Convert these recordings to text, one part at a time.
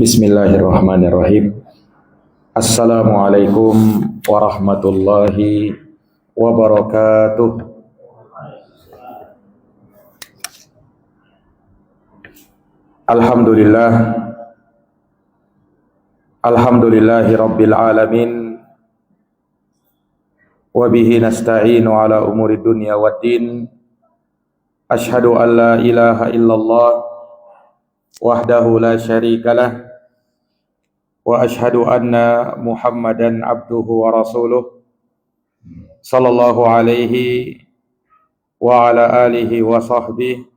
Bismillahirrahmanirrahim. Assalamualaikum warahmatullahi wabarakatuh. Alhamdulillah. Alhamdulillahi rabbil alamin. Wa bihi nasta'inu ala umuri dunya waddin. Ashhadu an la ilaha illallah wahdahu la syarikalah wa ashhadu anna Muhammadan abduhu wa rasuluh sallallahu alaihi wa ala alihi wa sahbihi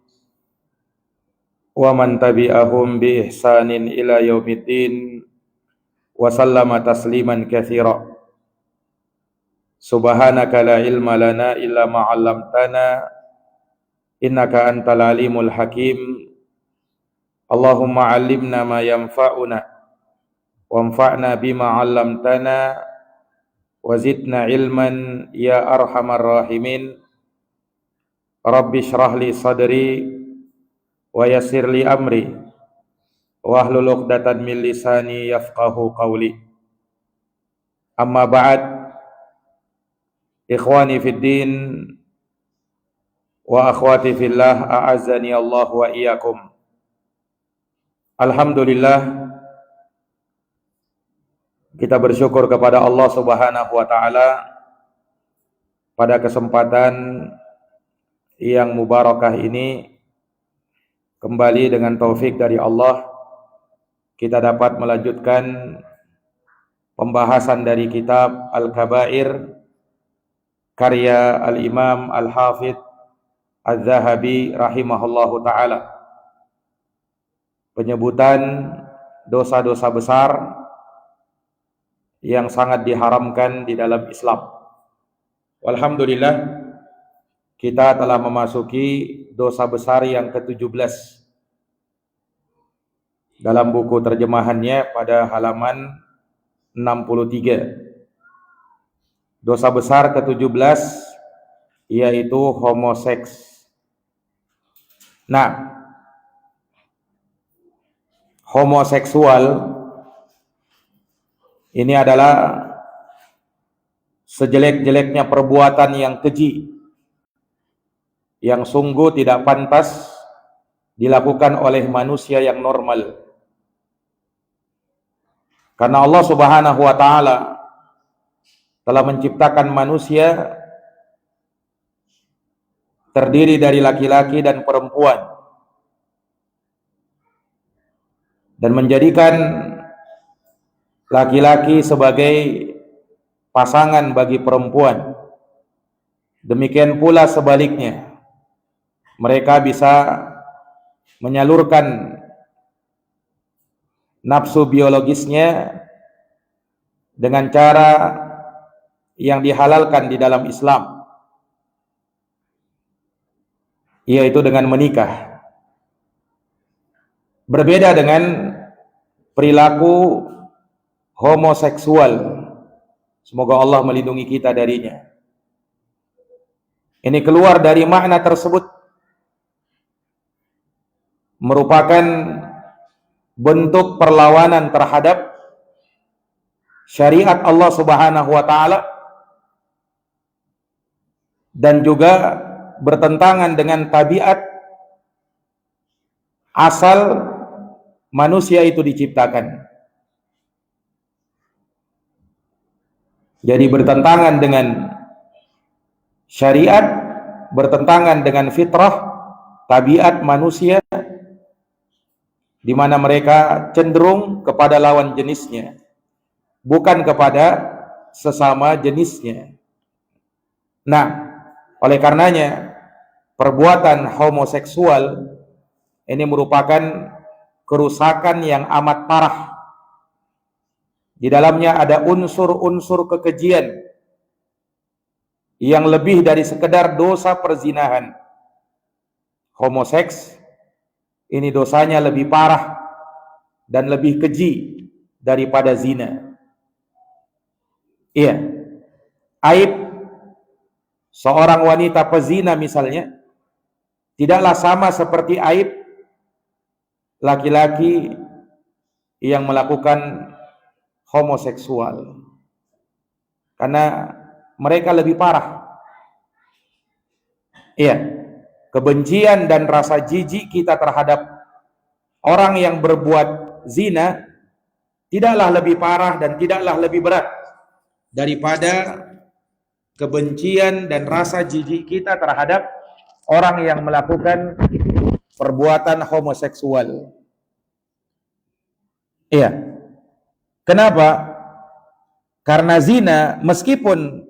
wa man tabi'ahum bi ihsanin ila yaumiddin wa sallama tasliman katsira. Subhanaka la ilma lana illa ma 'allamtana innaka antal alimul hakim. Allahumma 'allimna ma yanfa'una wanfa'na bima 'allamtana wa zidna ilman ya arhamar rahimin. Rabbi shrah li sadri wa yassir li amri wahlul 'uqdatam min lisani yafqahu qawli. Amma ba'd. Ikhwani fid din wa akhwati fillah, a'azzani Allah wa iyyakum. Alhamdulillah, kita bersyukur kepada Allah Subhanahu wa taala pada kesempatan yang mubarakah ini, kembali dengan taufik dari Allah kita dapat melanjutkan pembahasan dari kitab Al-Kabair karya Al-Imam Al-Hafidh Az-Zahabi rahimahullahu ta'ala. Penyebutan dosa-dosa besar yang sangat diharamkan di dalam Islam. Alhamdulillah, kita telah memasuki dosa besar yang ke-17 dalam buku terjemahannya pada halaman 63. Dosa besar ke-17 yaitu homoseks. Nah, homoseksual ini adalah sejelek-jeleknya perbuatan yang keji, yang sungguh tidak pantas dilakukan oleh manusia yang normal. Karena Allah Subhanahu wa taala telah menciptakan manusia terdiri dari laki-laki dan perempuan, dan menjadikan laki-laki sebagai pasangan bagi perempuan. Demikian pula sebaliknya, mereka bisa menyalurkan nafsu biologisnya dengan cara yang dihalalkan di dalam Islam, yaitu dengan menikah. Berbeda dengan perilaku homoseksual, semoga Allah melindungi kita darinya. Ini keluar dari makna tersebut, merupakan bentuk perlawanan terhadap syariat Allah Subhanahu wa taala, dan juga bertentangan dengan tabiat asal manusia itu diciptakan. Jadi bertentangan dengan syariat, bertentangan dengan fitrah, tabiat manusia, di mana mereka cenderung kepada lawan jenisnya, bukan kepada sesama jenisnya. Nah, oleh karenanya perbuatan homoseksual ini merupakan kerusakan yang amat parah. Di dalamnya ada unsur-unsur kekejian yang lebih dari sekedar dosa perzinahan. Homoseks ini dosanya lebih parah dan lebih keji daripada zina. Iya, aib seorang wanita pezina misalnya tidaklah sama seperti aib laki-laki yang melakukan homoseksual, karena mereka lebih parah. Iya, kebencian dan rasa jijik kita terhadap orang yang berbuat zina tidaklah lebih parah dan tidaklah lebih berat daripada kebencian dan rasa jijik kita terhadap orang yang melakukan perbuatan homoseksual. Iya. Kenapa? Karena zina meskipun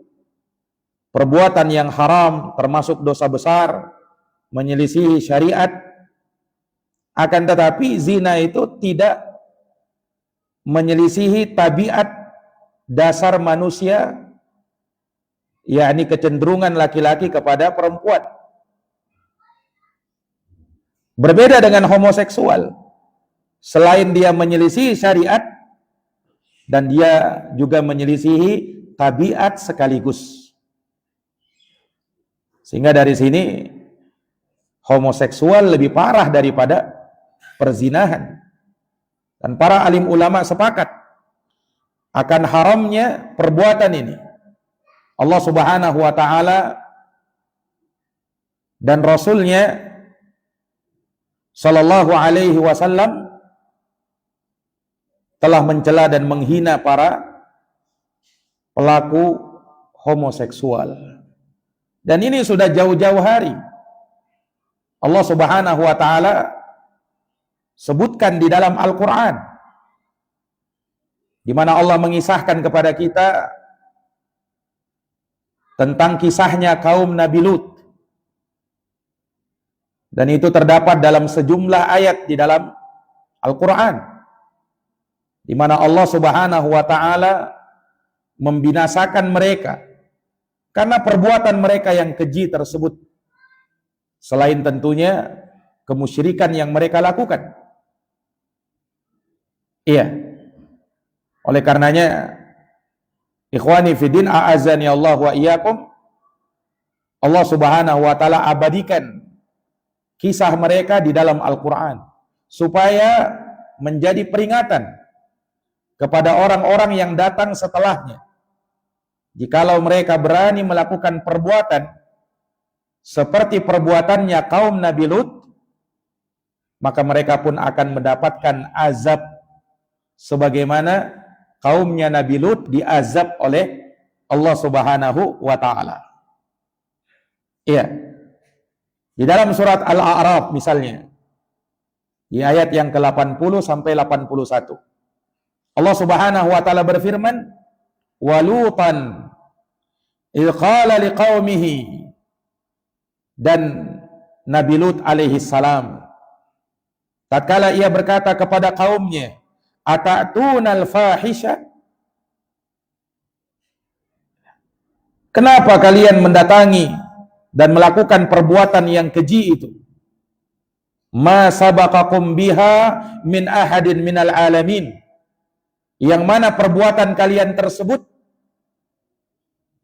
perbuatan yang haram, termasuk dosa besar, menyelisihi syariat, akan tetapi zina itu tidak menyelisihi tabiat dasar manusia, yakni kecenderungan laki-laki kepada perempuan. Berbeda dengan homoseksual, selain dia menyelisihi syariat, dan dia juga menyelisihi tabiat sekaligus. Sehingga dari sini homoseksual lebih parah daripada perzinahan. Dan para alim ulama sepakat akan haramnya perbuatan ini. Allah Subhanahu wa taala dan Rasulnya sallallahu alaihi wasallam telah mencela dan menghina para pelaku homoseksual. Dan ini sudah jauh-jauh hari. Allah Subhanahu wa taala sebutkan di dalam Al-Qur'an, di mana Allah mengisahkan kepada kita tentang kisahnya kaum Nabi Lut. Dan itu terdapat dalam sejumlah ayat di dalam Al-Qur'an, di mana Allah Subhanahu wa taala membinasakan mereka karena perbuatan mereka yang keji tersebut, selain tentunya kemusyrikan yang mereka lakukan. Iya. Oleh karenanya, ikhwani fiddin, a'azani Allah wa iyyakum, Allah Subhanahu wa taala abadikan kisah mereka di dalam Al-Qur'an supaya menjadi peringatan kepada orang-orang yang datang setelahnya. Jikalau mereka berani melakukan perbuatan seperti perbuatannya kaum Nabi Lut, maka mereka pun akan mendapatkan azab sebagaimana kaumnya Nabi Lut diazab oleh Allah Subhanahu wa taala. Iya. Di dalam surat Al-A'raf misalnya, di ayat yang ke-80 sampai 81. Allah Subhanahu wa taala berfirman, "Wa Lutan idz qala liqaumihi", dan Nabi Lut alaihi salam tatkala ia berkata kepada kaumnya, "Ata'tunal fahisha?" Kenapa kalian mendatangi dan melakukan perbuatan yang keji itu? "Ma sabaqakum biha min ahadin minal alamin." Yang mana perbuatan kalian tersebut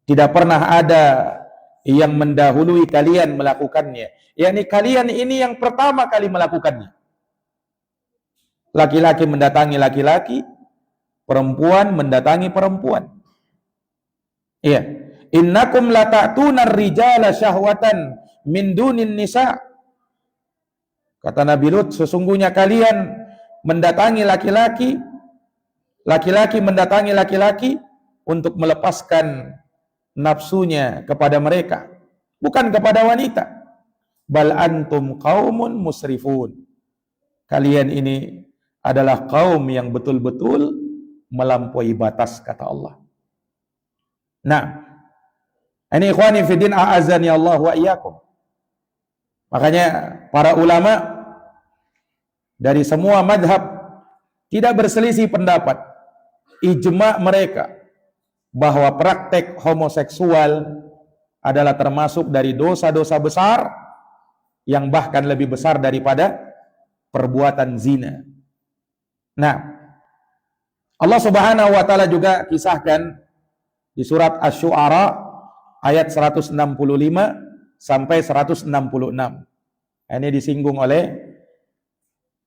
tidak pernah ada yang mendahului kalian melakukannya. Yakni kalian ini yang pertama kali melakukannya. Laki-laki mendatangi laki-laki, perempuan mendatangi perempuan. Iya. "Innakum lata'tunar rijala syahwatan min dunin nisa." Kata Nabi Lut, sesungguhnya kalian mendatangi laki-laki, laki-laki mendatangi laki-laki untuk melepaskan nafsunya kepada mereka, bukan kepada wanita. "Bal antum qaumun musrifun." Kalian ini adalah kaum yang betul-betul melampaui batas, kata Allah. Nah, ini ikhwani fiddin, a'azani Allah wa iyyakum. Makanya para ulama dari semua madhab tidak berselisih pendapat, ijma mereka bahwa praktek homoseksual adalah termasuk dari dosa-dosa besar yang bahkan lebih besar daripada perbuatan zina. Nah, Allah Subhanahu wa taala juga kisahkan di surat Asy-Syu'ara ayat 165 sampai 166. Ini disinggung oleh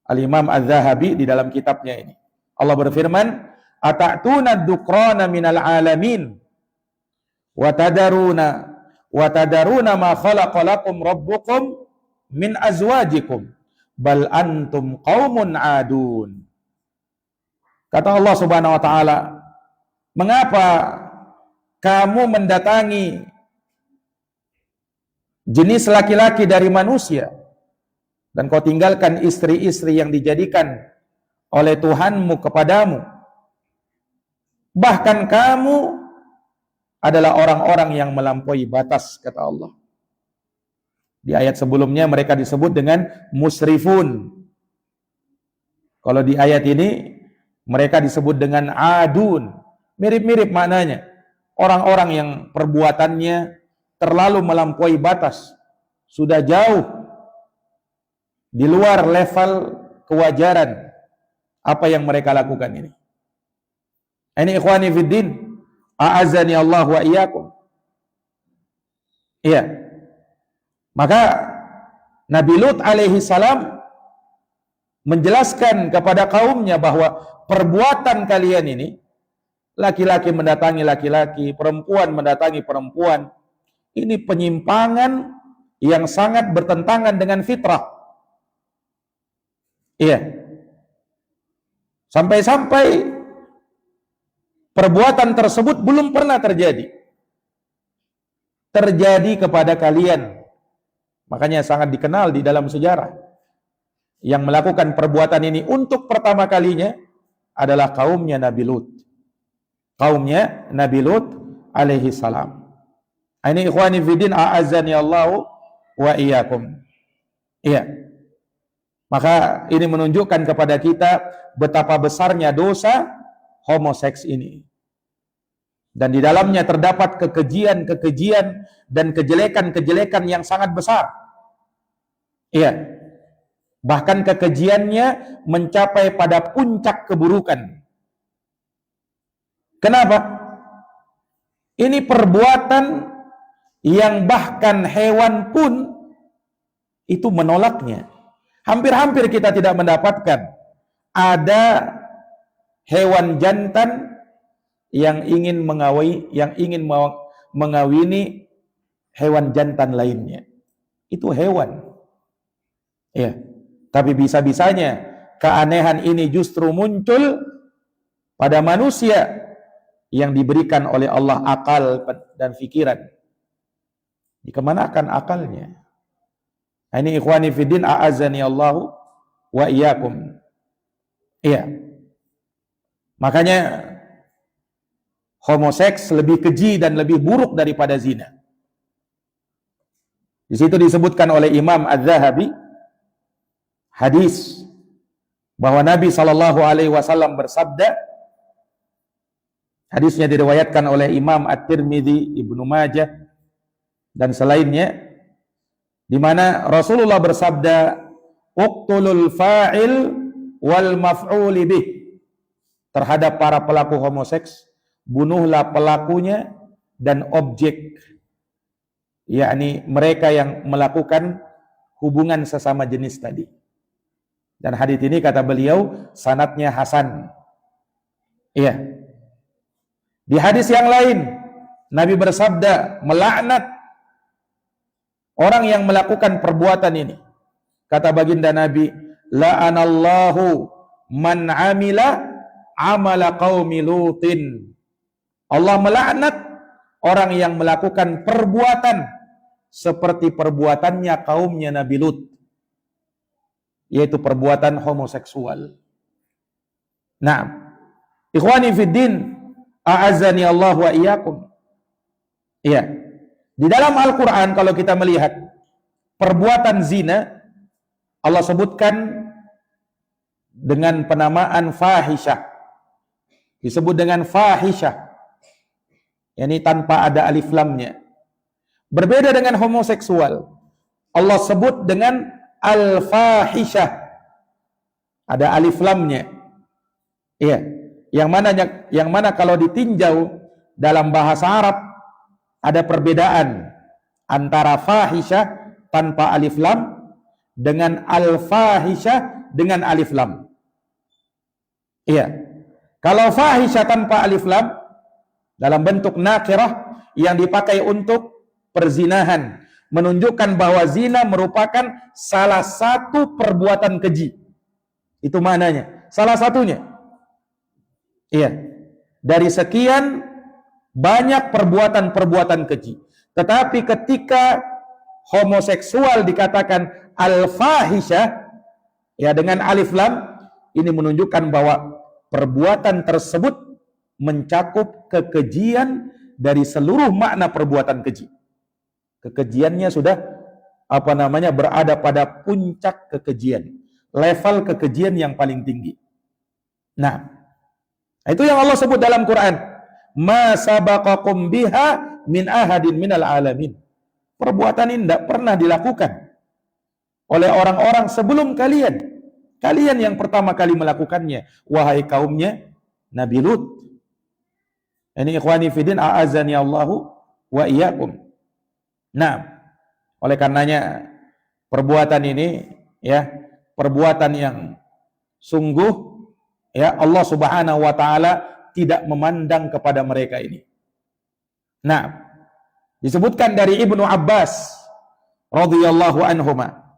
Al-Imam Az-Zahabi di dalam kitabnya ini. Allah berfirman, "Ata'tuna ad-dukrana minal alamin wa tadaruna ma khalaqa lakum rabbukum min azwajikum bal antum qaumun adun." Kata Allah Subhanahu wa taala, "Mengapa kamu mendatangi jenis laki-laki dari manusia dan kau tinggalkan istri-istri yang dijadikan oleh Tuhanmu kepadamu? Bahkan kamu adalah orang-orang yang melampaui batas," kata Allah. Di ayat sebelumnya mereka disebut dengan musrifun. Kalau di ayat ini mereka disebut dengan adun. Mirip-mirip maknanya. Orang-orang yang perbuatannya terlalu melampaui batas. Sudah jauh di luar level kewajaran apa yang mereka lakukan ini. Ini ikhwani fiddin, a'azani Allah wa iyyakum. Iya. Maka Nabi Lut alaihi salam menjelaskan kepada kaumnya bahwa perbuatan kalian ini, laki-laki mendatangi laki-laki, perempuan mendatangi perempuan, ini penyimpangan yang sangat bertentangan dengan fitrah. Iya. Sampai-sampai perbuatan tersebut belum pernah terjadi kepada kalian. Makanya sangat dikenal di dalam sejarah. Yang melakukan perbuatan ini untuk pertama kalinya adalah kaumnya Nabi Lut. Kaumnya Nabi Lut alaihi salam. Ini ikhwani fiddin, a'azzani Allahu wa iyyakum. Iya. Maka ini menunjukkan kepada kita betapa besarnya dosa homoseks ini. Dan di dalamnya terdapat kekejian-kekejian dan kejelekan-kejelekan yang sangat besar. Iya. Bahkan kekejiannya mencapai pada puncak keburukan. Kenapa? Ini perbuatan yang bahkan hewan pun itu menolaknya. Hampir-hampir kita tidak mendapatkan ada hewan jantan yang ingin mengawini hewan jantan lainnya. Itu hewan. Ya. Tapi bisa-bisanya keanehan ini justru muncul pada manusia yang diberikan oleh Allah akal dan pikiran. Dikemanakan akalnya? Ini ikhwani fiddin, a'azzani Allahu wa iyyakum. Iya. Makanya homoseks lebih keji dan lebih buruk daripada zina. Di situ disebutkan oleh Imam Az-Zahabi hadis bahwa Nabi SAW bersabda, hadisnya diriwayatkan oleh Imam At-Tirmidzi, Ibnu Majah dan selainnya, di mana Rasulullah bersabda, "Uqtulul fa'il wal maf'uli bih." Terhadap para pelaku homoseks, bunuhlah pelakunya dan objek, yakni mereka yang melakukan hubungan sesama jenis tadi. Dan hadis ini kata beliau sanadnya hasan. Iya. Di hadis yang lain Nabi bersabda melaknat orang yang melakukan perbuatan ini. Kata baginda Nabi, "La'anallahu man 'amila 'amala qaumi Lutin." Allah melaknat orang yang melakukan perbuatan seperti perbuatannya kaumnya Nabi Lut, yaitu perbuatan homoseksual. Nah, ikhwani fiddin, a'azzani Allah wa iyyakum. Iya. Di dalam Al-Quran kalau kita melihat perbuatan zina, Allah sebutkan dengan penamaan fahisyah. Disebut dengan fahisyah. Yani tanpa ada alif lamnya. Berbeda dengan homoseksual. Allah sebut dengan al-fahisyah. Ada alif lamnya. Iya. Yang mana kalau ditinjau dalam bahasa Arab ada perbedaan antara fahisyah tanpa alif lam dengan al-fahisyah dengan alif lam. Iya. Kalau fahisyah tanpa alif lam dalam bentuk nakirah yang dipakai untuk perzinahan, menunjukkan bahwa zina merupakan salah satu perbuatan keji. Itu maknanya. Salah satunya. Iya. Dari sekian banyak perbuatan-perbuatan keji. Tetapi ketika homoseksual dikatakan al-fahisyah ya dengan alif lam, ini menunjukkan bahwa perbuatan tersebut mencakup kekejian dari seluruh makna perbuatan keji. Kekejiannya sudah berada pada puncak kekejian, level kekejian yang paling tinggi. Nah, itu yang Allah sebut dalam Quran, ma sabaqakum biha min ahadin minal alamin. Perbuatan ini tidak pernah dilakukan oleh orang-orang sebelum kalian. Kalian yang pertama kali melakukannya, wahai kaumnya Nabi Lut. Ini ikhwani fiddin, a'azani Allahu wa iyyakum. Nah, oleh karenanya perbuatan ini ya, perbuatan yang sungguh ya Allah Subhanahu wa taala tidak memandang kepada mereka ini. Nah, disebutkan dari Ibnu Abbas radhiyallahu anhuma,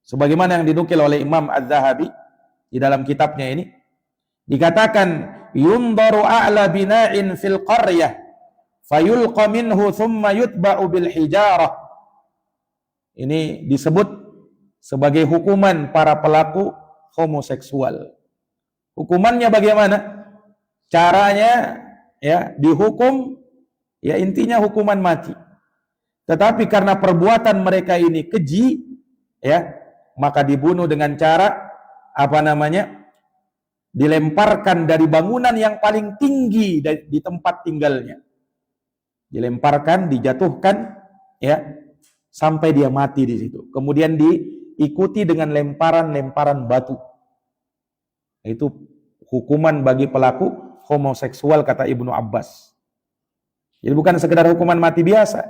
sebagaimana yang dinukil oleh Imam Az-Zahabi di dalam kitabnya ini, dikatakan yundaru a'la bina'in fil qaryah fayulqa minhu thumma yutba'u bil hijarah. Ini disebut sebagai hukuman para pelaku homoseksual. Hukumannya bagaimana? Caranya ya dihukum, ya intinya hukuman mati. Tetapi karena perbuatan mereka ini keji, ya maka dibunuh dengan cara dilemparkan dari bangunan yang paling tinggi di tempat tinggalnya. Dilemparkan, dijatuhkan ya sampai dia mati di situ. Kemudian diikuti dengan lemparan-lemparan batu. Itu hukuman bagi pelaku homoseksual kata Ibnu Abbas. Jadi bukan sekedar hukuman mati biasa,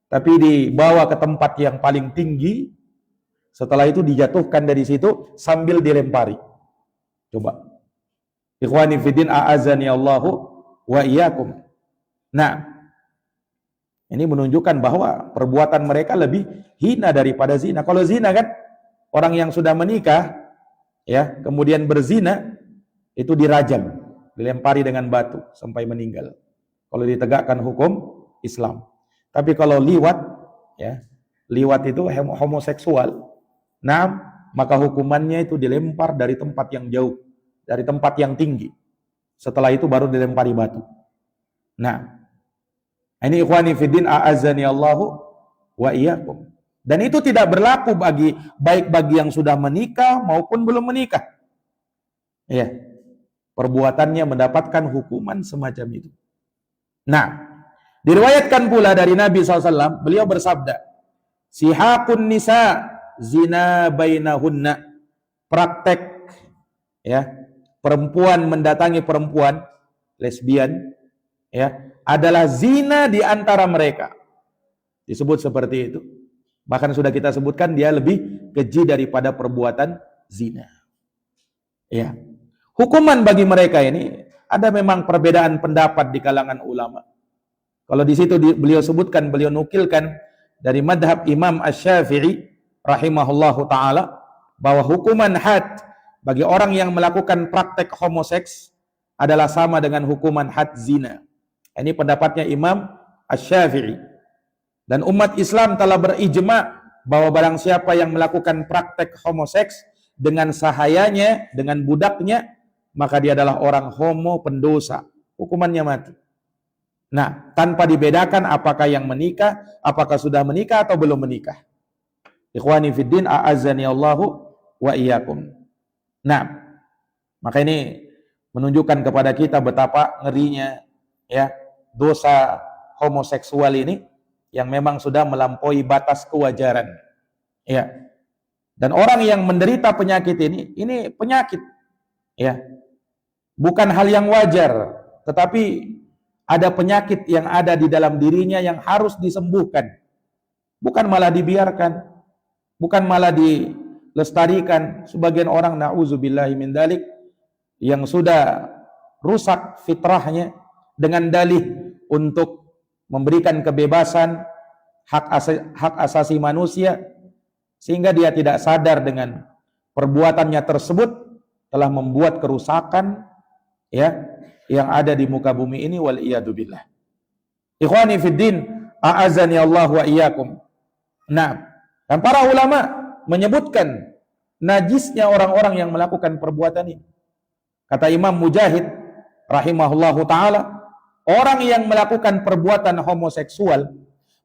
tapi dibawa ke tempat yang paling tinggi. Setelah itu dijatuhkan dari situ sambil dilempari. Coba. Ikhwani fiddin, a'azani Allahu wa iyyakum. Nah, ini menunjukkan bahwa perbuatan mereka lebih hina daripada zina. Kalau zina kan orang yang sudah menikah ya, kemudian berzina itu dirajam, dilempari dengan batu sampai meninggal. Kalau ditegakkan hukum Islam. Tapi kalau liwat ya, liwat itu homoseksual. Nah, maka hukumannya itu dilempar dari tempat yang jauh, dari tempat yang tinggi. Setelah itu baru dilempari batu. Nah, ini ikhwani fiddin, a'azani Allahu wa iyyakum. Dan itu tidak berlaku baik bagi yang sudah menikah maupun belum menikah. Ya. Perbuatannya mendapatkan hukuman semacam itu. Nah, diriwayatkan pula dari Nabi SAW, beliau bersabda, sihaqun nisa zina bainahunna. Praktek ya, perempuan mendatangi perempuan, lesbian ya, adalah zina di antara mereka. Disebut seperti itu. Bahkan sudah kita sebutkan dia lebih keji daripada perbuatan zina. Ya. Hukuman bagi mereka ini ada memang perbedaan pendapat di kalangan ulama. Kalau di situ beliau sebutkan, beliau nukilkan dari madhab Imam Asy-Syafi'i rahimahullahu taala bahwa hukuman had bagi orang yang melakukan praktek homoseks adalah sama dengan hukuman had zina. Ini pendapatnya Imam Asy-Syafi'i. Dan umat Islam telah berijma bahwa barang siapa yang melakukan praktek homoseks dengan sahayanya, dengan budaknya, maka dia adalah orang homo pendosa. Hukumannya mati. Nah, tanpa dibedakan apakah yang menikah, apakah sudah menikah atau belum menikah. Ikhwani fiddin, a'azzani Allahu wa iyyakum. Nah, maka ini menunjukkan kepada kita betapa ngerinya ya dosa homoseksual ini yang memang sudah melampaui batas kewajaran. Ya. Dan orang yang menderita penyakit ini penyakit. Ya. Bukan hal yang wajar, tetapi ada penyakit yang ada di dalam dirinya yang harus disembuhkan. Bukan malah dibiarkan. bukan malah dilestarikan. Sebagian orang na'udzubillahi min dzalik yang sudah rusak fitrahnya dengan dalih untuk memberikan kebebasan hak asasi manusia, sehingga dia tidak sadar dengan perbuatannya tersebut telah membuat kerusakan ya yang ada di muka bumi ini, wal iyadu billah. Ikhwani fiddin, a'azani Allah wa iyyakum. Nah, dan para ulama menyebutkan najisnya orang-orang yang melakukan perbuatan ini. Kata Imam Mujahid rahimahullahu taala, orang yang melakukan perbuatan homoseksual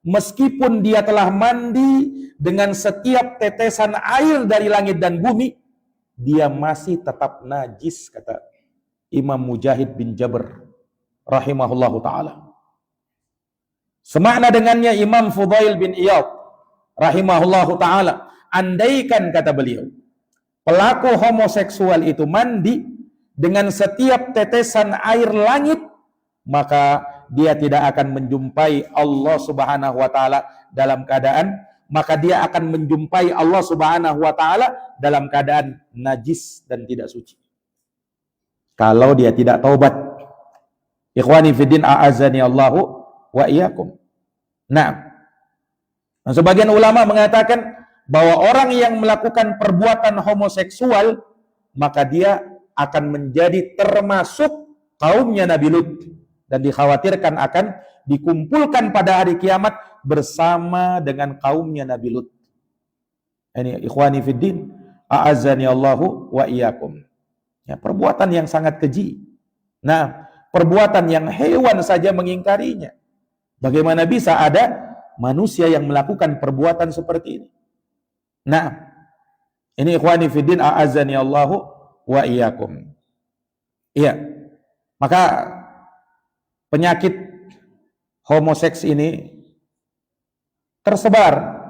meskipun dia telah mandi dengan setiap tetesan air dari langit dan bumi, dia masih tetap najis, kata Imam Mujahid bin Jabr rahimahullahu taala. Semakna dengannya Imam Fudail bin Iyad rahimahullahu taala, andaikan, kata beliau, pelaku homoseksual itu mandi dengan setiap tetesan air langit, maka dia tidak akan menjumpai Allah Subhanahu wa taala dalam keadaan dalam keadaan najis dan tidak suci. Kalau dia tidak taubat. Ikhwani fiddin, a'azani Allahu wa iyyakum. Nah, sebagian ulama mengatakan bahwa orang yang melakukan perbuatan homoseksual, maka dia akan menjadi termasuk kaumnya Nabi Lut, dan dikhawatirkan akan dikumpulkan pada hari kiamat bersama dengan kaumnya Nabi Lut. Ini ikhwani fiddin, a'azzani Allahu wa iyyakum. Ya, perbuatan yang sangat keji. Nah, perbuatan yang hewan saja mengingkarinya. Bagaimana bisa ada manusia yang melakukan perbuatan seperti ini? Nah, ini ikhwani fiddin, a'azzani Allahu wa iyyakum. Iya. Maka penyakit homoseks ini tersebar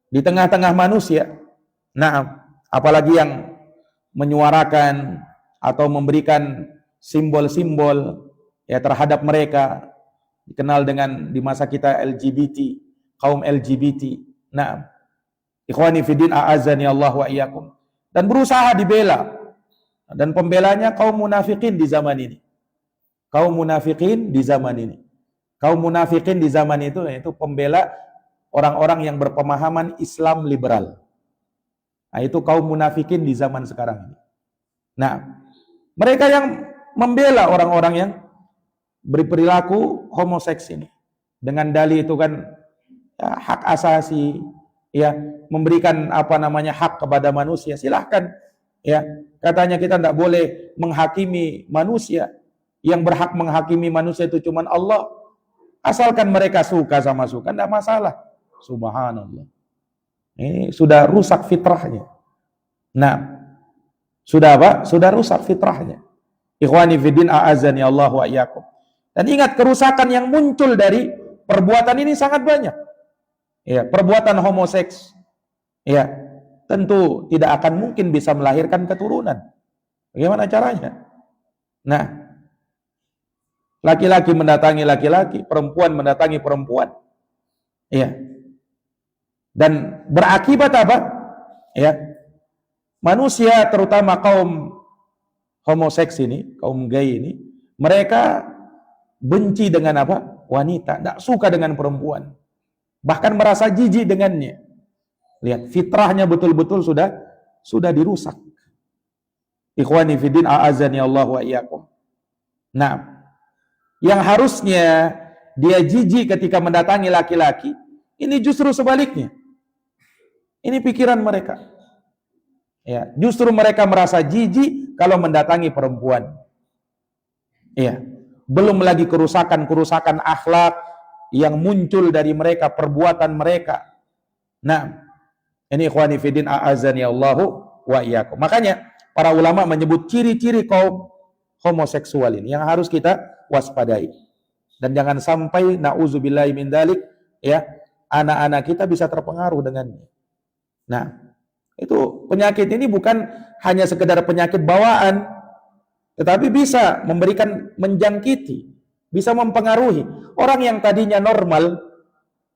di tengah-tengah manusia. Nah, apalagi yang menyuarakan atau memberikan simbol-simbol ya terhadap mereka, dikenal dengan di masa kita LGBT, kaum LGBT. Nah, ikhwani fiddin, a'azzani Allah wa iyyakum. Dan berusaha dibela. Dan pembelanya kaum munafikin di zaman ini. Kaum munafikin di zaman ini. Kaum munafikin di zaman itu yaitu pembela orang-orang yang berpemahaman Islam liberal. Nah, itu kaum munafikin di zaman sekarang ini. Nah, mereka yang membela orang-orang yang berperilaku homoseks ini dengan dalih itu kan ya, hak asasi, ya, memberikan hak kepada manusia, silahkan, ya, katanya kita tidak boleh menghakimi manusia, yang berhak menghakimi manusia itu cuma Allah, asalkan mereka suka sama suka, tidak masalah. Subhanallah, ini sudah rusak fitrahnya. Nah, sudah apa? Sudah rusak fitrahnya. Ikhwani fiddin, a'azzani Allah wa iyyakum. Dan ingat, kerusakan yang muncul dari perbuatan ini sangat banyak. Ya, perbuatan homoseks, ya, tentu tidak akan mungkin bisa melahirkan keturunan. Bagaimana caranya? Nah, laki-laki mendatangi laki-laki, perempuan mendatangi perempuan. Ya. Dan berakibat apa? Ya. Manusia, terutama kaum homoseks ini, kaum gay ini, mereka benci dengan apa? Wanita, tidak suka dengan perempuan. Bahkan merasa jijik dengannya. Lihat, fitrahnya betul-betul sudah dirusak. Ikhwani fiddin, a'azzani Allah wa iyyakum. Nah, yang harusnya dia jijik ketika mendatangi laki-laki, ini justru sebaliknya. Ini pikiran mereka. Ya, justru mereka merasa jijik kalau mendatangi perempuan. Iya. Belum lagi kerusakan-kerusakan akhlak yang muncul dari mereka, perbuatan mereka. Nah, ini ikhwani fiddin, a'azzani Allahu wa iyyakum. Makanya para ulama menyebut ciri-ciri kaum homoseksual ini yang harus kita waspadai. Dan jangan sampai na'udzubillahi min dzalik, ya, anak-anak kita bisa terpengaruh dengannya. Nah, itu penyakit ini bukan hanya sekedar penyakit bawaan, tetapi bisa menjangkiti, bisa mempengaruhi orang yang tadinya normal,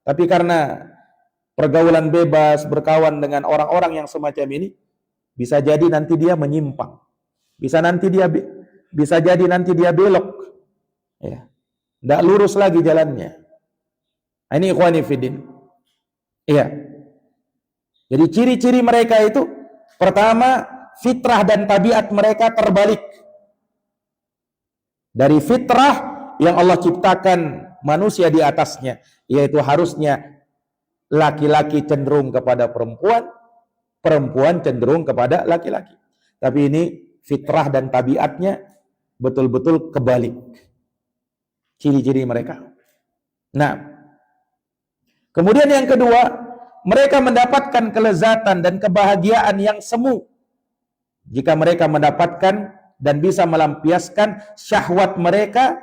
tapi karena pergaulan bebas, berkawan dengan orang-orang yang semacam ini, bisa jadi nanti dia menyimpang. Bisa jadi nanti dia belok. Ya. Tidak lurus lagi jalannya. Ini ikhwani fiddin. Iya. Jadi ciri-ciri mereka itu, pertama, fitrah dan tabiat mereka terbalik. Dari fitrah yang Allah ciptakan manusia di atasnya, yaitu harusnya laki-laki cenderung kepada perempuan, perempuan cenderung kepada laki-laki. Tapi ini fitrah dan tabiatnya betul-betul kebalik. Ciri-ciri mereka. Nah, kemudian yang kedua, mereka mendapatkan kelezatan dan kebahagiaan yang semu jika mereka mendapatkan dan bisa melampiaskan syahwat mereka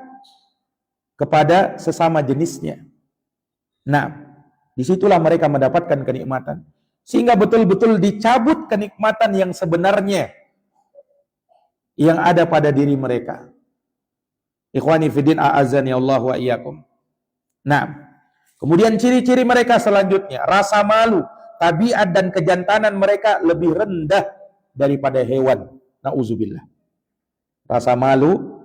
kepada sesama jenisnya. Nah, disitulah mereka mendapatkan kenikmatan. Sehingga betul-betul dicabut kenikmatan yang sebenarnya yang ada pada diri mereka. Ikhwani fiddin, a'azzani Allah wa iyyakum. Nah, kemudian ciri-ciri mereka selanjutnya, rasa malu, tabiat dan kejantanan mereka lebih rendah daripada hewan. Nauzubillah. Rasa malu,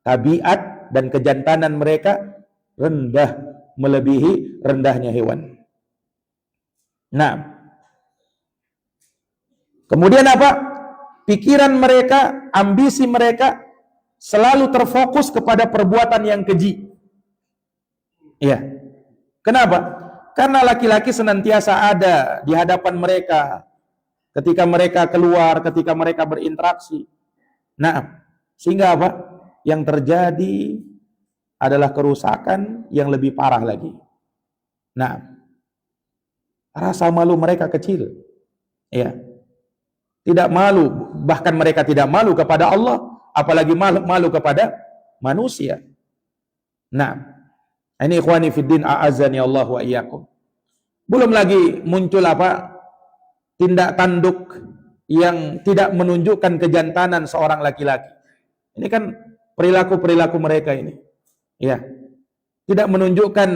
tabiat dan kejantanan mereka rendah, melebihi rendahnya hewan. Nah, kemudian apa? Pikiran mereka, ambisi mereka selalu terfokus kepada perbuatan yang keji. Iya. Kenapa? Karena laki-laki senantiasa ada di hadapan mereka ketika mereka keluar, ketika mereka berinteraksi. Nah, sehingga apa? Yang terjadi adalah kerusakan yang lebih parah lagi. Nah, rasa malu mereka kecil. Ya. Tidak malu, bahkan mereka tidak malu kepada Allah, apalagi malu kepada manusia. Nah, ini ikhwani fiddin, a'azzani Allah wa iyyakum. Belum lagi muncul apa? Tindak tanduk yang tidak menunjukkan kejantanan seorang laki-laki. Ini kan perilaku-perilaku mereka ini. Ya. Tidak menunjukkan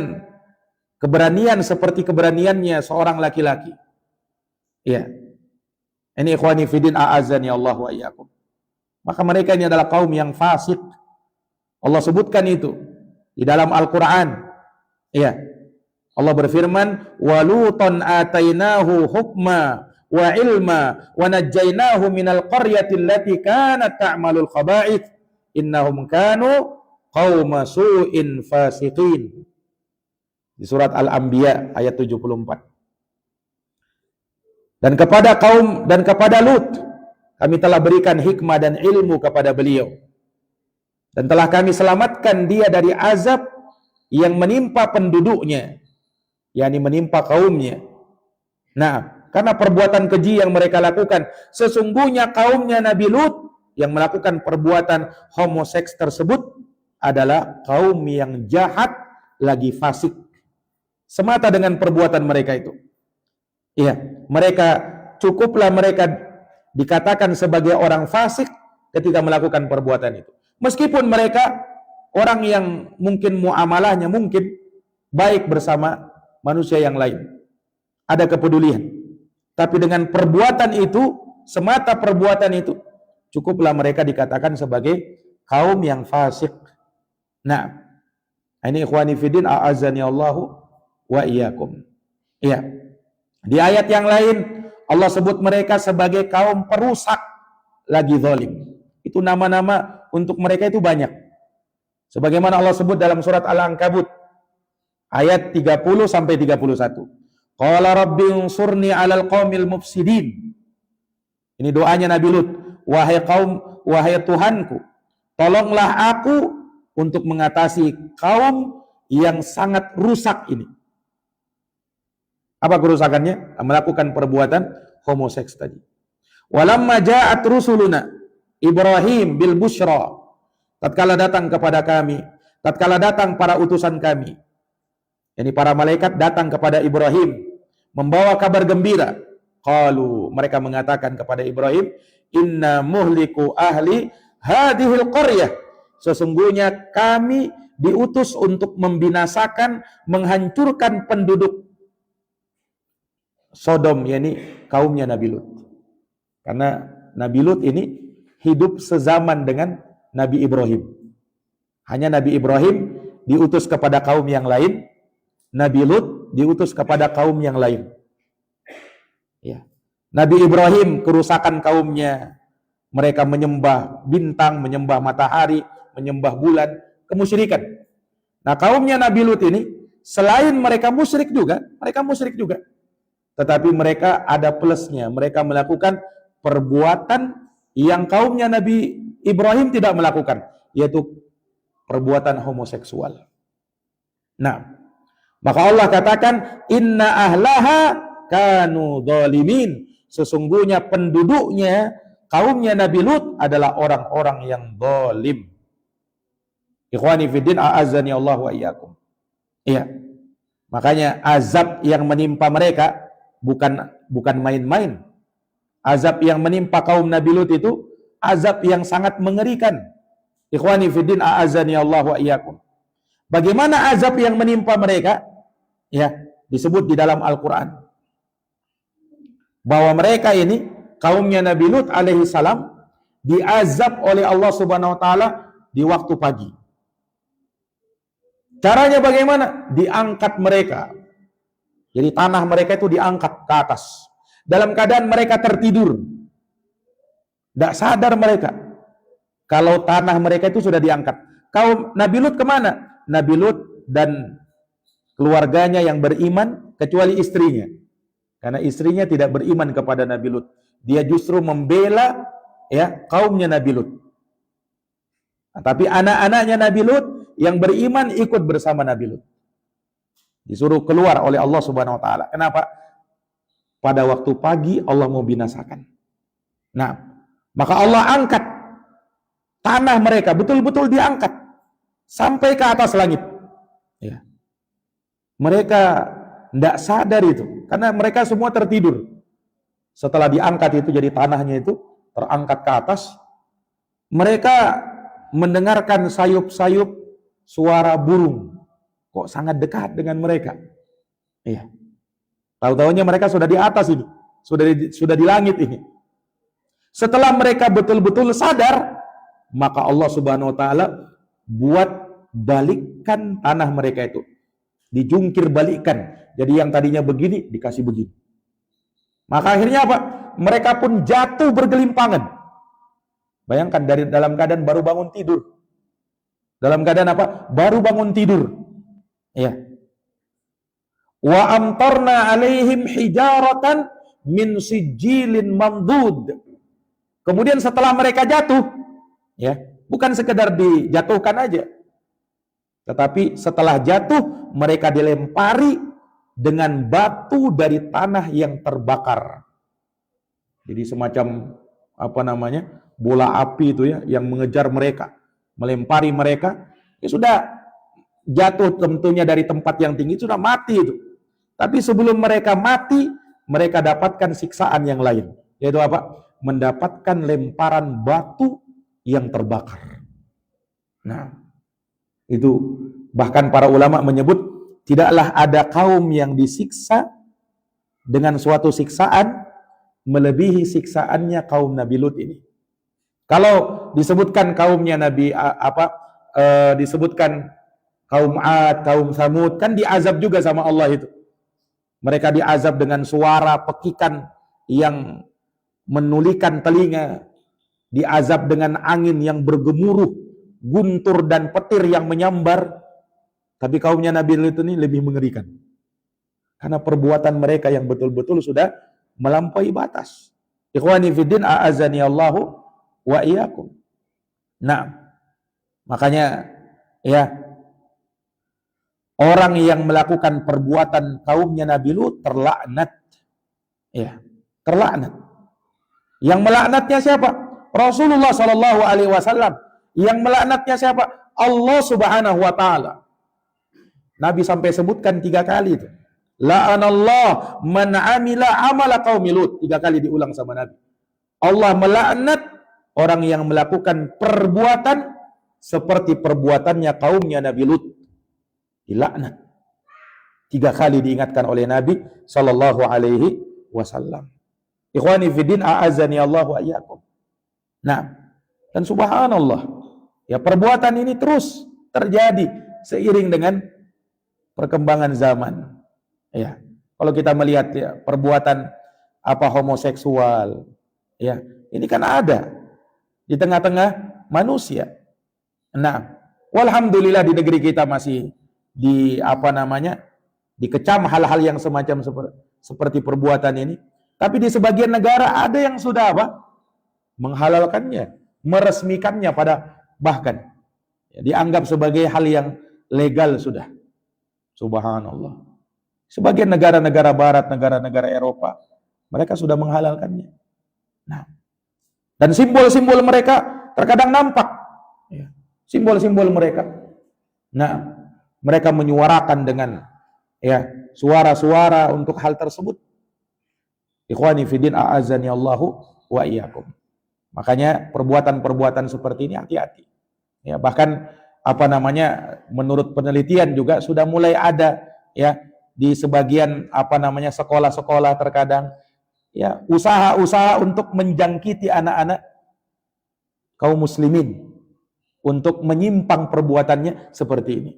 keberanian seperti keberaniannya seorang laki-laki. Ya. Ini ikhwani fiddin, a'azzani Allah wa iyyakum. Maka mereka ini adalah kaum yang fasik. Allah sebutkan itu di dalam Al-Quran. Ya. Allah berfirman, وَلُوطًا آتَيْنَاهُ حُكْمًا وَعِلْمًا وَنَجَّيْنَاهُ مِنَ الْقَرْيَةِ الَّتِي كَانَتْ تَعْمَلُ الْخَبَائِثَ إِنَّهُمْ كَانُوا قَوْمَ سُوءٍ فَاسِقِينَ. Di surat Al-Anbiya ayat 74. Dan kepada Lut kami telah berikan hikmah dan ilmu kepada beliau. Dan telah kami selamatkan dia dari azab yang menimpa penduduknya, yakni menimpa kaumnya. Nah, karena perbuatan keji yang mereka lakukan, sesungguhnya kaumnya Nabi Lut yang melakukan perbuatan homoseks tersebut adalah kaum yang jahat lagi fasik. Semata dengan perbuatan mereka itu. Iya, cukuplah mereka dikatakan sebagai orang fasik ketika melakukan perbuatan itu. Meskipun mereka orang yang mungkin muamalahnya mungkin baik bersama manusia yang lain. Ada kepedulian. Tapi dengan perbuatan itu, semata perbuatan itu, cukuplah mereka dikatakan sebagai kaum yang fasik. Nah, ini ikhwani fiddin, a'azzani Allahu wa iyyakum. Iya. Di ayat yang lain Allah sebut mereka sebagai kaum perusak lagi zalim. Itu nama-nama untuk mereka itu banyak. Sebagaimana Allah sebut dalam surat Al-Ankabut ayat 30 sampai 31. Qala rabbi unsurni 'alal qaumil mufsidin. Ini doanya Nabi Lut. Wahai Tuhanku, tolonglah aku untuk mengatasi kaum yang sangat rusak ini. Apa kerusakannya? Melakukan perbuatan homoseks tadi. Walamma ja'at rusuluna Ibrahim bil busyra. Tatkala datang kepada kami, tatkala datang para utusan kami, yakni para malaikat datang kepada Ibrahim membawa kabar gembira. Qalu, mereka mengatakan kepada Ibrahim, inna muhliku ahli hadhil qaryah. Sesungguhnya kami diutus untuk membinasakan, menghancurkan penduduk Sodom, yakni kaumnya Nabi Lut. Karena Nabi Lut ini hidup sezaman dengan Nabi Ibrahim. Hanya Nabi Ibrahim diutus kepada kaum yang lain, Nabi Lut diutus kepada kaum yang lain. Ya. Nabi Ibrahim kerusakan kaumnya, mereka menyembah bintang, menyembah matahari, menyembah bulan, kemusyrikan. Nah, kaumnya Nabi Lut ini selain mereka musyrik juga, tetapi mereka ada plusnya, mereka melakukan perbuatan yang kaumnya Nabi Ibrahim tidak melakukan, yaitu perbuatan homoseksual. Nah, maka Allah katakan inna ahlaha kanu dzalimin. Sesungguhnya penduduknya, kaumnya Nabi Lut adalah orang-orang yang zalim. Ikhwani fiddin, a'azzani Allah wa iyyakum. Iya. Makanya azab yang menimpa mereka bukan main-main. Azab yang menimpa kaum Nabi Lut itu azab yang sangat mengerikan. Ikhwani fiddin, a'azzani Allah wa iyyakum. Bagaimana azab yang menimpa mereka? Ya, disebut di dalam Al-Qur'an bahwa mereka ini kaumnya Nabi Lut alaihi salam diazab oleh Allah Subhanahu wa taala di waktu pagi. Caranya bagaimana? Diangkat mereka. Jadi tanah mereka itu diangkat ke atas. Dalam keadaan mereka tertidur. Tidak sadar mereka kalau tanah mereka itu sudah diangkat. Kaum Nabi Lut kemana? Nabi Lut dan keluarganya yang beriman kecuali istrinya. Karena istrinya tidak beriman kepada Nabi Lut. Dia justru membela kaumnya Nabi Lut. Nah, tapi anak-anaknya Nabi Lut yang beriman ikut bersama Nabi Lut. Disuruh keluar oleh Allah Subhanahu wa taala. Kenapa? Pada waktu pagi Allah mau binasakan. Nah, maka Allah angkat tanah mereka, betul-betul diangkat sampai ke atas langit. Ya. Mereka tidak sadar itu, karena mereka semua tertidur. Setelah diangkat itu, jadi tanahnya itu terangkat ke atas, mereka mendengarkan sayup-sayup suara burung. Kok sangat dekat dengan mereka. Iya. Tahu-tahunya mereka sudah di atas ini, sudah di langit ini. Setelah mereka betul-betul sadar, maka Allah Subhanahu wa taala buat balikkan tanah mereka itu. Dijungkir balikkan. Jadi yang tadinya begini dikasih begini. Maka akhirnya apa? Mereka pun jatuh bergelimpangan. Bayangkan dalam keadaan baru bangun tidur. Dalam keadaan apa? Baru bangun tidur. Ya. Wa amtarna alaihim hijaratan min sijilin mamdud. Kemudian setelah mereka jatuh, ya, bukan sekedar dijatuhkan aja. Tetapi setelah jatuh, mereka dilempari dengan batu dari tanah yang terbakar. Jadi semacam bola api itu ya, yang mengejar mereka, melempari mereka. Ya sudah jatuh tentunya dari tempat yang tinggi, sudah mati itu. Tapi sebelum mereka mati, mereka dapatkan siksaan yang lain. Yaitu apa? Mendapatkan lemparan batu yang terbakar. Nah, itu bahkan para ulama menyebut tidaklah ada kaum yang disiksa dengan suatu siksaan melebihi siksaannya kaum Nabi Lut ini. Kalau disebutkan kaumnya Nabi disebutkan kaum Ad, kaum Samud, kan diazab juga sama Allah itu. Mereka diazab dengan suara pekikan yang menulikan telinga, diazab dengan angin yang bergemuruh, guntur dan petir yang menyambar. Tapi kaumnya Nabi Lut ini lebih mengerikan. Karena perbuatan mereka yang betul-betul sudah melampaui batas. Ikhwani fiddin, a'azani Allahu wa iyyakum. Nah, makanya ya, orang yang melakukan perbuatan kaumnya Nabi Lut terlaknat. Ya, terlaknat. Yang melaknatnya siapa? Rasulullah sallallahu alaihi wasallam. Yang melaknatnya siapa? Allah Subhanahu wa taala. Nabi sampai sebutkan 3 kali itu. La'anallah man amila amala qaumi Lut. 3 kali diulang sama Nabi. Allah melaknat orang yang melakukan perbuatan seperti perbuatannya kaumnya Nabi Lut. Dilaknat. 3 kali diingatkan oleh Nabi sallallahu alaihi wasallam. Ikhwani fiddin, a'azani Allah wa iyyakum. Nah, dan subhanallah, ya perbuatan ini terus terjadi seiring dengan perkembangan zaman. Ya, kalau kita melihat ya perbuatan homoseksual, ya ini kan ada di tengah-tengah manusia. Nah, walhamdulillah di negeri kita masih dikecam hal-hal yang semacam seperti perbuatan ini. Tapi di sebagian negara ada yang sudah menghalalkannya, meresmikannya, bahkan ya, dianggap sebagai hal yang legal sudah. Subhanallah. Sebagian negara-negara barat, negara-negara Eropa, mereka sudah menghalalkannya. Nah, dan simbol-simbol mereka terkadang nampak. Ya, simbol-simbol mereka. Nah, mereka menyuarakan dengan suara-suara untuk hal tersebut. Ikhwani fiddin, a'azani Allahu wa iyyakum. Makanya perbuatan-perbuatan seperti ini hati-hati. Ya, bahkan menurut penelitian juga sudah mulai ada ya di sebagian sekolah-sekolah terkadang ya usaha-usaha untuk menjangkiti anak-anak kaum muslimin untuk menyimpang perbuatannya seperti ini.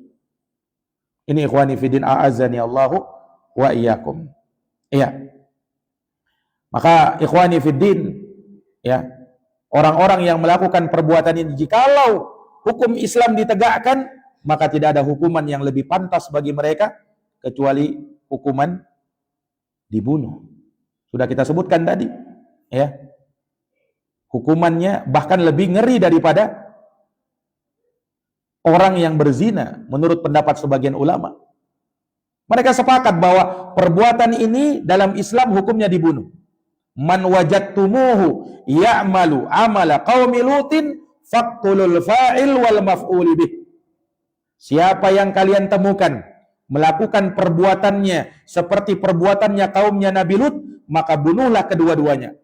Ini ikhwani fiddin, a'azani Allahu wa iyyakum. Iya. Maka ikhwani fiddin, ya, orang-orang yang melakukan perbuatan ini, jikalau hukum Islam ditegakkan, maka tidak ada hukuman yang lebih pantas bagi mereka kecuali hukuman dibunuh. Sudah kita sebutkan tadi, ya. Hukumannya bahkan lebih ngeri daripada orang yang berzina menurut pendapat sebagian ulama. Mereka sepakat bahwa perbuatan ini dalam Islam hukumnya dibunuh. Man wajadtumuhu ya'malu amala qaumi lutin faqtulul fa'il wal maf'ul bih. Siapa yang kalian temukan melakukan perbuatannya seperti perbuatannya kaumnya Nabi Lut, maka bunuhlah kedua-duanya,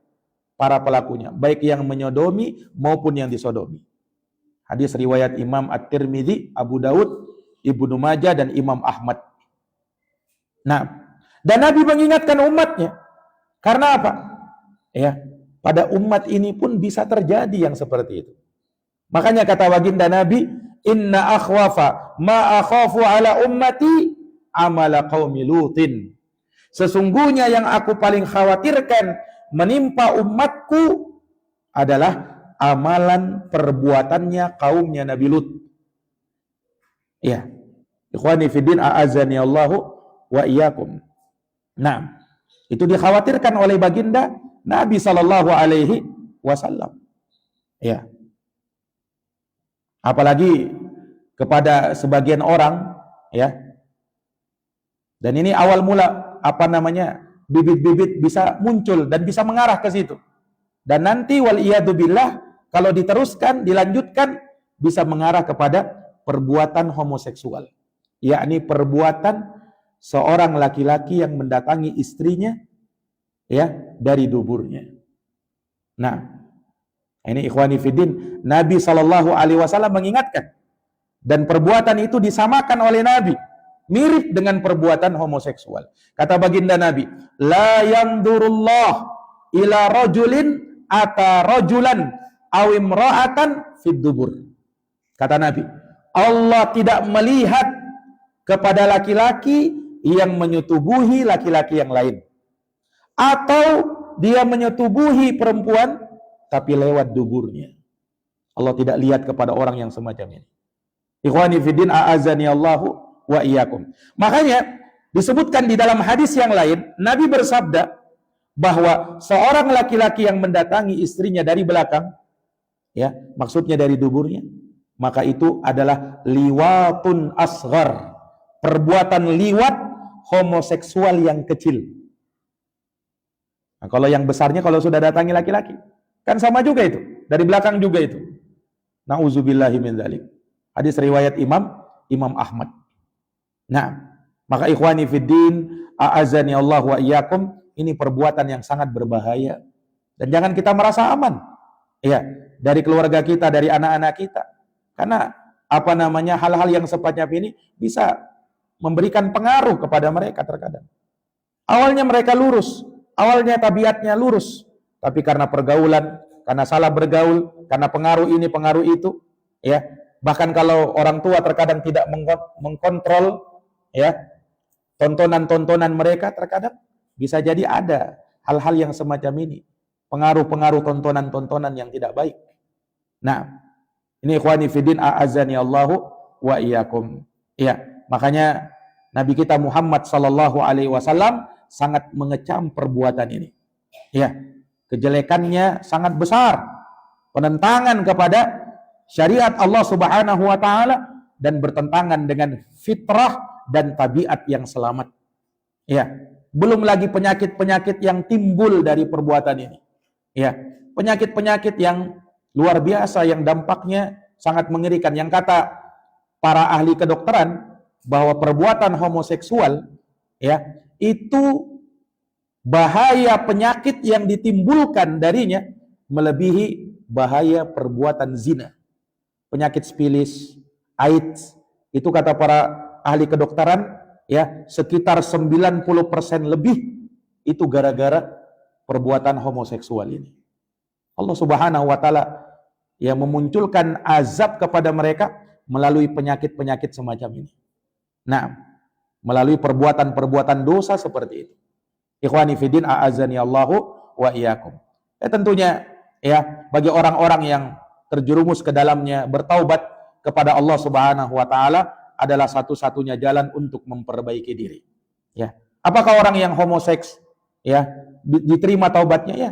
para pelakunya, baik yang menyodomi maupun yang disodomi. Hadis riwayat Imam At-Tirmidzi, Abu Daud, Ibnu Majah, dan Imam Ahmad. Nah, dan Nabi mengingatkan umatnya. Karena apa? Ya, pada umat ini pun bisa terjadi yang seperti itu. Makanya kata baginda Nabi, inna akhwafa ma akhafu ala ummati amala qaumi lutin. Sesungguhnya yang aku paling khawatirkan menimpa umatku adalah amalan perbuatannya kaumnya Nabi Lut. Iya. Ikhwani fiddin, a'azani Allahu wa iyyakum. Nah, itu dikhawatirkan oleh baginda Nabi sallallahu alaihi wasallam. Ya. Apalagi kepada sebagian orang, ya. Dan ini awal mula bibit-bibit bisa muncul dan bisa mengarah ke situ. Dan nanti wal iyadu billah kalau diteruskan, dilanjutkan bisa mengarah kepada perbuatan homoseksual. Yakni perbuatan seorang laki-laki yang mendatangi istrinya ya dari duburnya. Nah, ini ikhwani fiddin, Nabi sallallahu alaihi wasallam mengingatkan, dan perbuatan itu disamakan oleh Nabi mirip dengan perbuatan homoseksual. Kata baginda Nabi, la yandurullah ila rajulin ata rajulan aw imra'atan fid dubur. Kata Nabi, Allah tidak melihat kepada laki-laki yang menyetubuhi laki-laki yang lain, atau dia menyetubuhi perempuan tapi lewat duburnya. Allah tidak lihat kepada orang yang semacam ini. Ikhwani fiddin, a'azani Allahu wa iyyakum. Makanya disebutkan di dalam hadis yang lain, Nabi bersabda bahwa seorang laki-laki yang mendatangi istrinya dari belakang, ya, maksudnya dari duburnya, maka itu adalah liwatun asghar, perbuatan liwat homoseksual yang kecil. Nah, kalau yang besarnya kalau sudah datangi laki-laki, kan sama juga itu, dari belakang juga itu. Nauzubillahi min dzalik. Hadis riwayat Imam Ahmad. Nah, maka ikhwani fiddin, a'azani Allah wa iyyakum, ini perbuatan yang sangat berbahaya. Dan jangan kita merasa aman. Ya, dari keluarga kita, dari anak-anak kita. Karena hal-hal yang semacam ini bisa memberikan pengaruh kepada mereka terkadang. Awalnya mereka lurus, awalnya tabiatnya lurus, tapi karena pergaulan, karena salah bergaul, karena pengaruh ini, pengaruh itu, ya. Bahkan kalau orang tua terkadang tidak mengkontrol, ya, tontonan-tontonan mereka, terkadang bisa jadi ada hal-hal yang semacam ini, pengaruh-pengaruh tontonan-tontonan yang tidak baik. Nah, ini ikhwani fiddin a'azani Allahu wa iyyakum. Ya, makanya Nabi kita Muhammad sallallahu alaihi wasallam sangat mengecam perbuatan ini. Ya, kejelekannya sangat besar. Penentangan kepada syariat Allah Subhanahu wa taala dan bertentangan dengan fitrah dan tabiat yang selamat. Ya, belum lagi penyakit-penyakit yang timbul dari perbuatan ini. Ya, penyakit-penyakit yang luar biasa yang dampaknya sangat mengerikan. Yang kata para ahli kedokteran bahwa perbuatan homoseksual, ya, itu bahaya penyakit yang ditimbulkan darinya melebihi bahaya perbuatan zina. Penyakit sifilis, AIDS, itu kata para ahli kedokteran, ya, sekitar 90% lebih itu gara-gara perbuatan homoseksual ini. Allah Subhanahu wa taala yang memunculkan azab kepada mereka melalui penyakit-penyakit semacam ini. Nah, melalui perbuatan-perbuatan dosa seperti itu. Ikhwani fiddin a'azani Allahu wa iyyakum. Tentunya, ya, bagi orang-orang yang terjerumus ke dalamnya, bertaubat kepada Allah Subhanahu wa taala adalah satu-satunya jalan untuk memperbaiki diri. Ya. Apakah orang yang homoseks, ya, diterima taubatnya? Ya.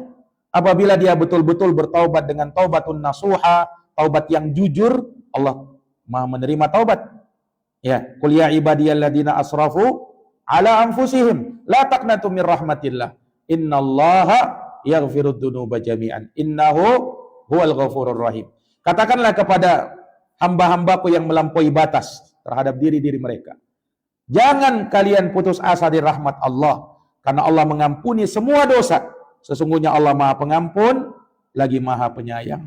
Apabila dia betul-betul bertaubat dengan taubatun nasuha, taubat yang jujur, Allah Maha menerima taubat. Ya, qul ya ibadiyalladzina asrafu ala anfusihim la taqnatu mir rahmatillah innallaha yaghfirud dzunuba jami'an innahu huwal ghafurur rahim. Katakanlah kepada hamba-hambaku yang melampaui batas terhadap diri-diri mereka, jangan kalian putus asa di rahmat Allah, karena Allah mengampuni semua dosa. Sesungguhnya Allah Maha Pengampun lagi Maha Penyayang.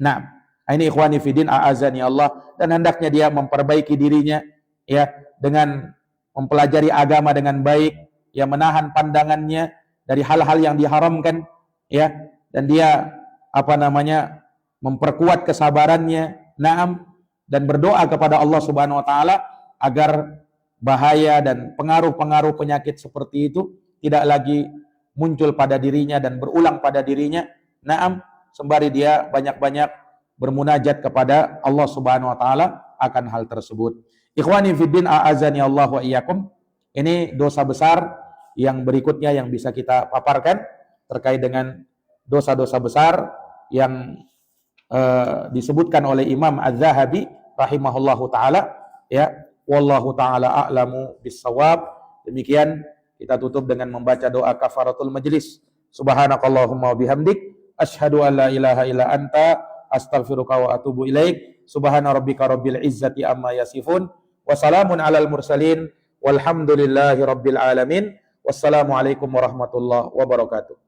Nah, ini ikhwani fiddin a'azani Allah, dan hendaknya dia memperbaiki dirinya, ya, dengan mempelajari agama dengan baik, ya, menahan pandangannya dari hal-hal yang diharamkan, ya, dan dia memperkuat kesabarannya, na'am, dan berdoa kepada Allah Subhanahu wa taala agar bahaya dan pengaruh-pengaruh penyakit seperti itu tidak lagi muncul pada dirinya dan berulang pada dirinya. Na'am, sembari dia banyak-banyak bermunajat kepada Allah Subhanahu wa taala akan hal tersebut. Ikhwani fiddin a'azani Allah wa iyyakum. Ini dosa besar yang berikutnya yang bisa kita paparkan terkait dengan dosa-dosa besar yang disebutkan oleh Imam Az-Zahabi rahimahullahu taala, ya. Wallahu taala a'lamu bis-shawab. Demikian kita tutup dengan membaca doa kafaratul majlis. Subhanakallahumma wa bihamdik asyhadu an la ilaha illa anta astaghfiruka wa atubu ilaik. Subhana rabbika rabbil izzati amma yasifun wa salamun alal mursalin walhamdulillahi rabbil alamin. Wassalamualaikum warahmatullahi wabarakatuh.